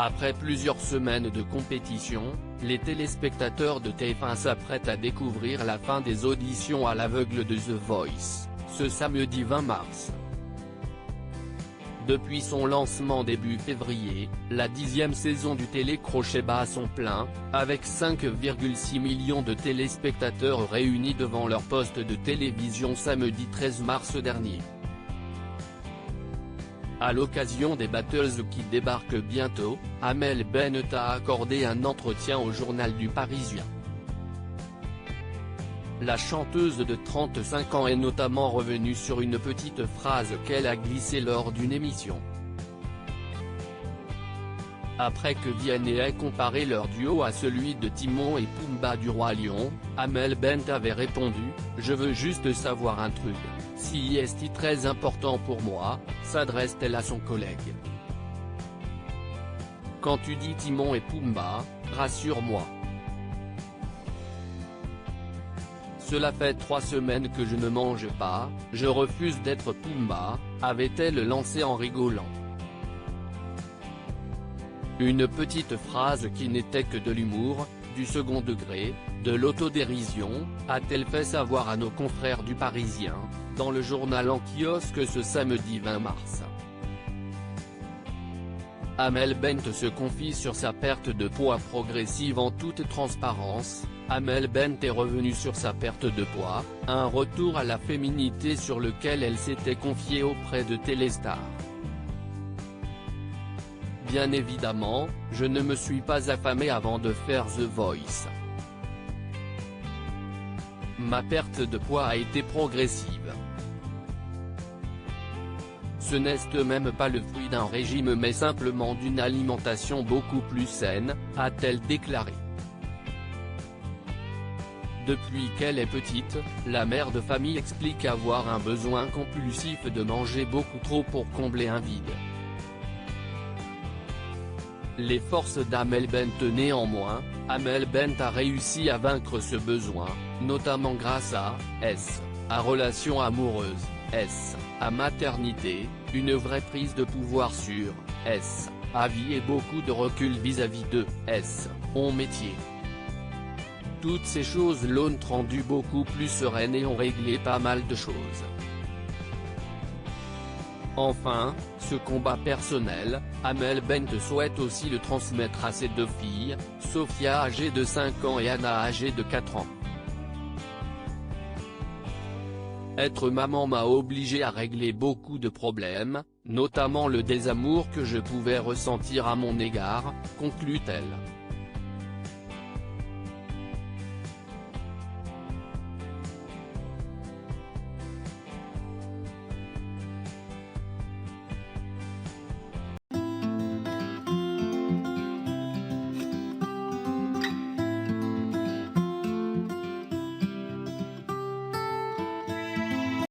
Après plusieurs semaines de compétition, les téléspectateurs de TF1 s'apprêtent à découvrir la fin des auditions à l'aveugle de The Voice, ce samedi 20 mars. Depuis son lancement début février, la 10e saison du télécrochet bat son plein, avec 5,6 millions de téléspectateurs réunis devant leur poste de télévision samedi 13 mars dernier. À l'occasion des Battles qui débarquent bientôt, Amel Bent a accordé un entretien au journal du Parisien. La chanteuse de 35 ans est notamment revenue sur une petite phrase qu'elle a glissée lors d'une émission. Après que Vianney ait comparé leur duo à celui de Timon et Pumba du Roi Lion, Amel Bent avait répondu « Je veux juste savoir un truc, si est très important pour moi », s'adresse-t-elle à son collègue. « Quand tu dis Timon et Pumba, rassure-moi. Cela fait 3 semaines que je ne mange pas, je refuse d'être Pumba », avait-elle lancé en rigolant. Une petite phrase qui n'était que de l'humour, du second degré, de l'autodérision, a-t-elle fait savoir à nos confrères du Parisien, dans le journal en kiosque ce samedi 20 mars. Amel Bent se confie sur sa perte de poids progressive en toute transparence. Amel Bent est revenue sur sa perte de poids, un retour à la féminité sur lequel elle s'était confiée auprès de Téléstar. Bien évidemment, je ne me suis pas affamée avant de faire The Voice. Ma perte de poids a été progressive. Ce n'est même pas le fruit d'un régime mais simplement d'une alimentation beaucoup plus saine, a-t-elle déclaré. Depuis qu'elle est petite, la mère de famille explique avoir un besoin compulsif de manger beaucoup trop pour combler un vide. Les forces d'Amel Bent néanmoins, Amel Bent a réussi à vaincre ce besoin, notamment grâce à à relation amoureuse, à maternité, une vraie prise de pouvoir sur à vie et beaucoup de recul vis-à-vis de son métier. Toutes ces choses l'ont rendue beaucoup plus sereine et ont réglé pas mal de choses. Enfin, ce combat personnel, Amel Bent souhaite aussi le transmettre à ses 2 filles, Sophia âgée de 5 ans et Anna âgée de 4 ans. Être maman m'a obligée à régler beaucoup de problèmes, notamment le désamour que je pouvais ressentir à mon égard, conclut-elle.